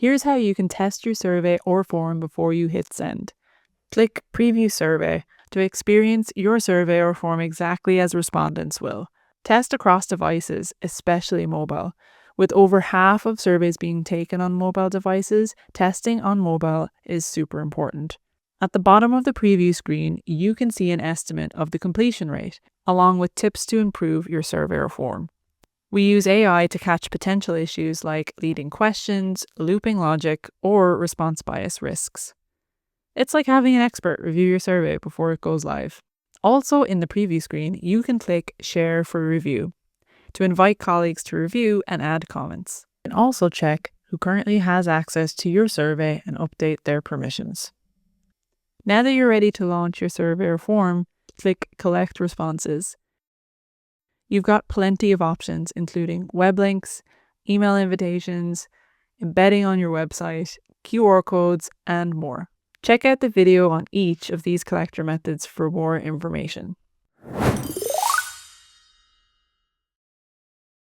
Here's how you can test your survey or form before you hit send. Click Preview Survey to experience your survey or form exactly as respondents will. Test across devices, especially mobile. With over half of surveys being taken on mobile devices, testing on mobile is super important. At the bottom of the preview screen, you can see an estimate of the completion rate, along with tips to improve your survey or form. We use AI to catch potential issues like leading questions, looping logic, or response bias risks. It's like having an expert review your survey before it goes live. Also, in the preview screen, you can click Share for Review to invite colleagues to review and add comments. You can also check who currently has access to your survey and update their permissions. Now that you're ready to launch your survey or form, click Collect Responses. You've got plenty of options, including web links, email invitations, embedding on your website, QR codes, and more. Check out the video on each of these collector methods for more information.